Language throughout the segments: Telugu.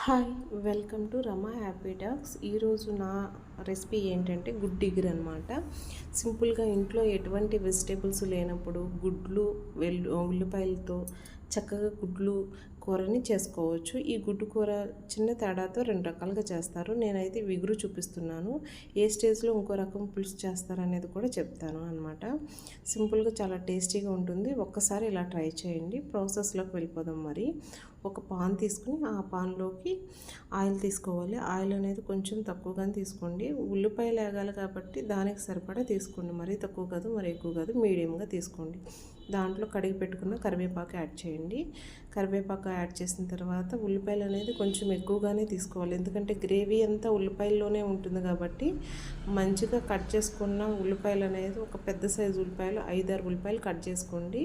Hi, welcome to Rama happy talks. ఈరోజు నా రెసిపీ ఏంటంటే గుడ్ ఇగురు అనమాట. సింపుల్గా ఇంట్లో ఎటువంటి వెజిటేబుల్స్ లేనప్పుడు గుడ్లు ఉల్లిపాయలతో చక్కగా గుడ్లు కూరని చేసుకోవచ్చు. ఈ గుడ్డు కూర చిన్న తేడాతో రెండు రకాలుగా చేస్తారు. నేనైతే విగురు చూపిస్తున్నాను. ఏ స్టేజ్లో ఇంకో రకం పులుసు చేస్తారనేది కూడా చెప్తాను అనమాట. సింపుల్గా చాలా టేస్టీగా ఉంటుంది. ఒక్కసారి ఇలా ట్రై చేయండి. ప్రాసెస్లోకి వెళ్ళిపోదాం. మరి ఒక పాన్ తీసుకుని ఆ పాన్లోకి ఆయిల్ తీసుకోవాలి. ఆయిల్ అనేది కొంచెం తక్కువగానే తీసుకోండి. ఉల్లిపాయలు వేగాలి కాబట్టి దానికి సరిపడా తీసుకోండి. మరీ తక్కువ కాదు, మరీ ఎక్కువ కాదు, మీడియంగా తీసుకోండి. దాంట్లో కడిగి పెట్టుకున్న కరివేపాకు యాడ్ చేయండి. కరివేపాకు యాడ్ చేసిన తర్వాత ఉల్లిపాయలు అనేది కొంచెం ఎక్కువగానే తీసుకోవాలి. ఎందుకంటే గ్రేవీ అంతా ఉల్లిపాయల్లోనే ఉంటుంది కాబట్టి మంచిగా కట్ చేసుకున్న ఉల్లిపాయలు అనేది ఒక పెద్ద సైజు ఉల్లిపాయలు 5-6 ఉల్లిపాయలు కట్ చేసుకోండి.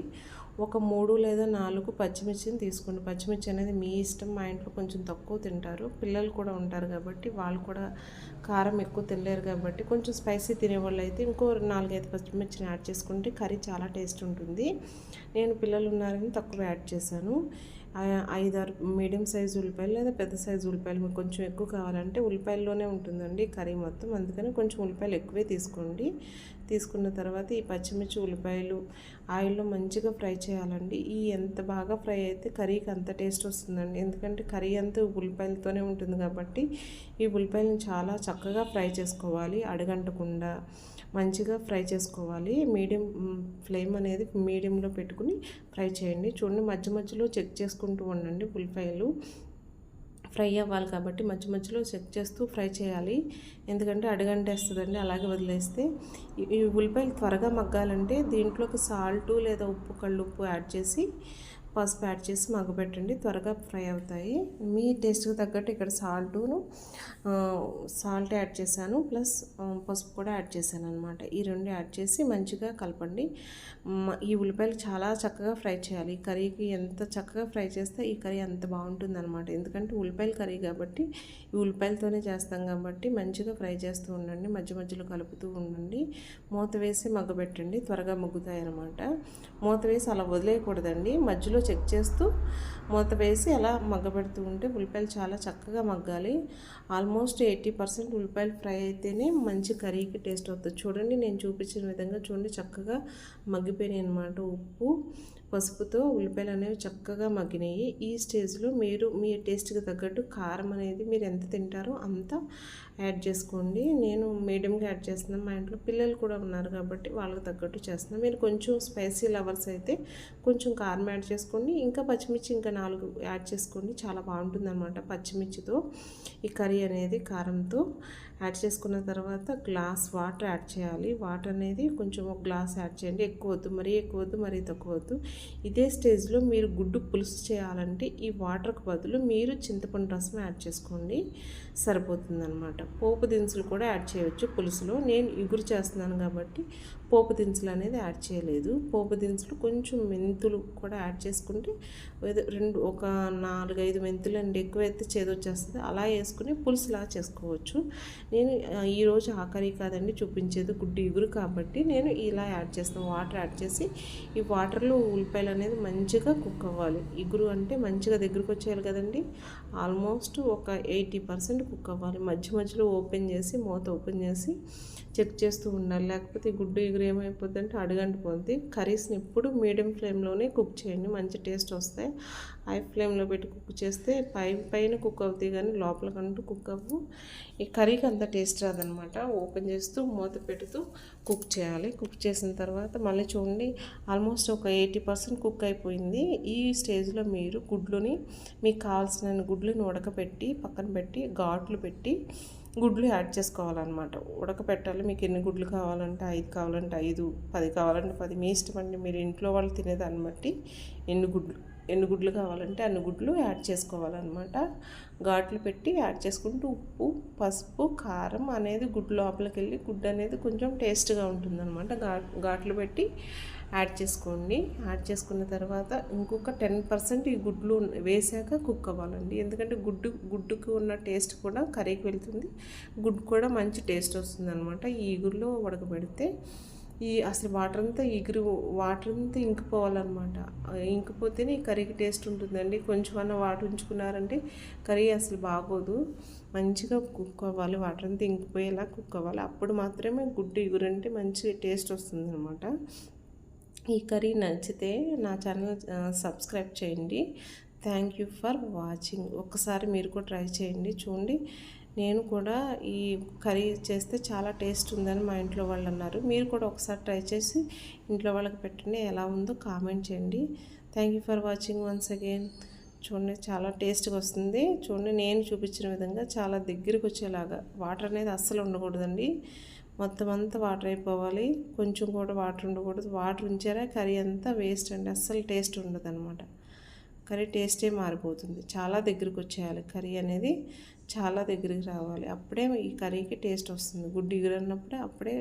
ఒక 3 లేదా 4 పచ్చిమిర్చిని తీసుకోండి. పచ్చిమిర్చి అనేది మీ ఇష్టం. మా ఇంట్లో కొంచెం తక్కువ తింటారు, పిల్లలు కూడా ఉంటారు కాబట్టి వాళ్ళు కూడా కారం ఎక్కువ తినలేరు కాబట్టి కొంచెం స్పైసీ తినేవాళ్ళు అయితే ఇంకో 4-5 పచ్చిమిర్చిని యాడ్ చేసుకుంటే కర్రీ చాలా టేస్ట్ ఉంటుంది. నేను పిల్లలు ఉన్నారని తక్కువ యాడ్ చేశాను. 5-6 మీడియం సైజు ఉల్లిపాయలు లేదా పెద్ద సైజు ఉల్లిపాయలు, మీకు కొంచెం ఎక్కువ కావాలంటే ఉల్లిపాయల్లోనే ఉంటుందండి కర్రీ మొత్తం, అందుకని కొంచెం ఉల్లిపాయలు ఎక్కువే తీసుకోండి. తీసుకున్న తర్వాత ఈ పచ్చిమిర్చి ఉల్లిపాయలు ఆయిల్లో మంచిగా ఫ్రై చేయాలండి. ఎంత బాగా ఫ్రై అయితే కర్రీకి అంత టేస్ట్ వస్తుందండి. ఎందుకంటే కర్రీ అంతా ఉల్లిపాయలతోనే ఉంటుంది కాబట్టి ఈ ఉల్లిపాయలను చాలా చక్కగా ఫ్రై చేసుకోవాలి. అడగంటకుండా మంచిగా ఫ్రై చేసుకోవాలి. మీడియం ఫ్లేమ్ అనేది మీడియంలో పెట్టుకుని ఫ్రై చేయండి. చూడండి, మధ్య మధ్యలో చెక్ చేసుకుంటూ ఉండండి. ఉల్లిపాయలు ఫ్రై అవ్వాలి కాబట్టి మధ్య మధ్యలో చెక్ చేస్తూ ఫ్రై చేయాలి. ఎందుకంటే అడుగంటేస్తుందండి అలాగే వదిలేస్తే. ఈ ఉల్లిపాయలు త్వరగా మగ్గాలంటే దీంట్లోకి సాల్టు లేదా ఉప్పు, కళ్ళుప్పు యాడ్ చేసి పసుపు యాడ్ చేసి మగ్గబెట్టండి. త్వరగా ఫ్రై అవుతాయి. మీ టేస్ట్కి తగ్గట్టు ఇక్కడ సాల్ట్ యాడ్ చేశాను, ప్లస్ పసుపు కూడా యాడ్ చేశాను అనమాట. ఈ రెండు యాడ్ చేసి మంచిగా కలపండి. ఈ ఉల్లిపాయలు చాలా చక్కగా ఫ్రై చేయాలి. ఈ కర్రీకి ఎంత చక్కగా ఫ్రై చేస్తే ఈ కర్రీ అంత బాగుంటుంది అనమాట. ఎందుకంటే ఉల్లిపాయల కర్రీ కాబట్టి ఈ ఉల్లిపాయలతోనే చేస్తాం కాబట్టి మంచిగా ఫ్రై చేస్తూ ఉండండి. మధ్య మధ్యలో కలుపుతూ ఉండండి. మూత వేసి మగ్గబెట్టండి, త్వరగా మగ్గుతాయి అనమాట. మూత వేసి అలా వదిలేయకూడదండి. మధ్యలో చెక్ చేస్తూ మూత వేసి అలా మగ్గబెడుతూ ఉంటే ఉల్లిపాయలు చాలా చక్కగా మగ్గాలి. ఆల్మోస్ట్ 80% ఉల్లిపాయలు ఫ్రై అయితేనే మంచి కర్రీకి టేస్ట్ అవుతుంది. చూడండి, నేను చూపించిన విధంగా చూడండి, చక్కగా మగ్గిపోయినాయి అనమాట. ఉప్పు పసుపుతో ఉల్లిపాయలు అనేవి చక్కగా మగ్గినాయి. ఈ స్టేజ్లో మీరు మీ టేస్ట్కి తగ్గట్టు కారం అనేది మీరు ఎంత తింటారో అంత యాడ్ చేసుకోండి. నేను మీడియంగా యాడ్ చేస్తున్నాను. మా ఇంట్లో పిల్లలు కూడా ఉన్నారు కాబట్టి వాళ్ళకి తగ్గట్టు చేస్తున్నాను. మీరు కొంచెం స్పైసీ లవర్స్ అయితే కొంచెం కారం యాడ్ చేసుకోండి. ఇంకా పచ్చిమిర్చి ఇంకా 4 యాడ్ చేసుకోండి. చాలా బాగుంటుంది అనమాట పచ్చిమిర్చితో ఈ కర్రీ అనేది. కారంతో యాడ్ చేసుకున్న తర్వాత గ్లాస్ వాటర్ యాడ్ చేయాలి. వాటర్ అనేది కొంచెం ఒక గ్లాస్ యాడ్ చేయండి. ఎక్కువ వద్దు, మరీ ఎక్కువ వద్దు, మరీ తక్కువ వద్దు. ఇదే స్టేజ్లో మీరు గుడ్డు పులుసు చేయాలంటే ఈ వాటర్కి బదులు మీరు చింతపండు రసం యాడ్ చేసుకోండి, సరిపోతుందన్నమాట. పోపు దినుసులు కూడా యాడ్ చేయవచ్చు పులుసులో. నేను ఇగురు చేస్తున్నాను కాబట్టి పోపు దినుసులు అనేది యాడ్ చేయలేదు. పోపు దినుసులు కొంచెం మెంతులు కూడా యాడ్ చేసుకుంటే ఒక 4-5 మెంతులు అండి, ఎక్కువ అయితే చేదొచ్చేస్తుంది. అలా వేసుకుని పులుసులా చేసుకోవచ్చు. నేను ఈరోజు ఆ కర్రీ కాదండి చూపించేది, గుడ్డు ఇగురు కాబట్టి నేను ఇలా యాడ్ చేస్తాను. వాటర్ యాడ్ చేసి ఈ వాటర్లో ఉల్లిపాయలు అనేది మంచిగా కుక్ అవ్వాలి. ఇగురు అంటే మంచిగా దగ్గరకు వచ్చేయాలి కదండి. ఆల్మోస్ట్ ఒక 80% కుక్ అవ్వాలి. మధ్య మధ్యలో మూత ఓపెన్ చేసి చెక్ చేస్తూ ఉండాలి. లేకపోతే గుడ్డు ఇగురు ఏమైపోతుందంటే అడుగంటిపోద్ది. కర్రీస్ని ఎప్పుడు మీడియం ఫ్లేమ్లోనే కుక్ చేయండి, మంచి టేస్ట్ వస్తాయి. హై ఫ్లేమ్లో పెట్టి కుక్ చేస్తే పైన కుక్ అవుతాయి కానీ లోపలకంటూ కుక్ అవ్వు. ఈ కర్రీకి అంత టేస్ట్ రాదనమాట. ఓపెన్ చేస్తూ మూత పెడుతూ కుక్ చేయాలి. కుక్ చేసిన తర్వాత మళ్ళీ చూడండి, ఆల్మోస్ట్ ఒక 80% కుక్ అయిపోయింది. ఈ స్టేజ్లో మీరు గుడ్లుని మీకు కావాల్సిన గుడ్లను ఉడకపెట్టి పక్కన పెట్టి ఘాట్లు పెట్టి గుడ్లు యాడ్ చేసుకోవాలన్నమాట. ఉడకపెట్టాలి. మీకు ఎన్ని గుడ్లు కావాలంటే 5 కావాలంటే 5, 10 కావాలంటే 10, మీ ఇష్టం అండి. మీరు ఇంట్లో వాళ్ళు తినేదాన్ని బట్టి ఎన్ని గుడ్లు కావాలంటే అన్ని గుడ్లు యాడ్ చేసుకోవాలన్నమాట. ఘాట్లు పెట్టి యాడ్ చేసుకుంటూ ఉప్పు, పసుపు, కారం అనేది గుడ్డు లోపలికి వెళ్ళి గుడ్డు అనేది కొంచెం టేస్ట్గా ఉంటుందన్నమాట. ఘాట్లు పెట్టి యాడ్ చేసుకోండి. యాడ్ చేసుకున్న తర్వాత ఇంకొక 10% ఈ గుడ్లు వేసాక కుక్ అవ్వాలండి. ఎందుకంటే గుడ్డుకు ఉన్న టేస్ట్ కూడా కర్రీకి వెళ్తుంది. గుడ్డు కూడా మంచి టేస్ట్ వస్తుంది అనమాట ఈ ఇగురులో ఉడకబెడితే. అసలు వాటర్ అంతా ఇంకిపోవాలన్నమాట. ఇంకిపోతేనే ఈ కర్రీకి టేస్ట్ ఉంటుందండి. కొంచెం అన్న వాటర్ ఉంచుకున్నారంటే కర్రీ అసలు బాగోదు. మంచిగా కుక్ అవ్వాలి, వాటర్ అంతా ఇంకిపోయేలా కుక్ అవ్వాలి. అప్పుడు మాత్రమే గుడ్డు ఇగురంటే మంచి టేస్ట్ వస్తుందన్నమాట. ఈ కర్రీ నచ్చితే నా ఛానల్ సబ్స్క్రైబ్ చేయండి. Thank you for watching. ఒక్కసారి మీరు కూడా ట్రై చేయండి. చూడండి, నేను కూడా ఈ కర్రీ చేస్తే చాలా టేస్ట్ ఉందని మా ఇంట్లో వాళ్ళు అన్నారు. మీరు కూడా ఒకసారి ట్రై చేసి ఇంట్లో వాళ్ళకి పెట్టండి. ఎలా ఉందో కామెంట్ చేయండి. Thank you for watching once again. చూడండి, చాలా టేస్ట్గా వస్తుంది. చూడండి, నేను చూపించిన విధంగా చాలా దగ్గరికి వచ్చేలాగా. వాటర్ అనేది అస్సలు ఉండకూడదండి. మొత్తం అంతా వాటర్ అయిపోవాలి. కొంచెం కూడా వాటర్ ఉండకూడదు. వాటర్ ఉంచారా కర్రీ అంతా వేస్ట్ అండి. అస్సలు టేస్ట్ ఉండదు అనమాట. కర్రీ టేస్టే మారిపోతుంది. చాలా దగ్గరికి వచ్చేయాలి కర్రీ అనేది, చాలా దగ్గరికి రావాలి. అప్పుడే ఈ కర్రీకి టేస్ట్ వస్తుంది. గుడ్డు ఇగురన్నప్పుడే అప్పుడే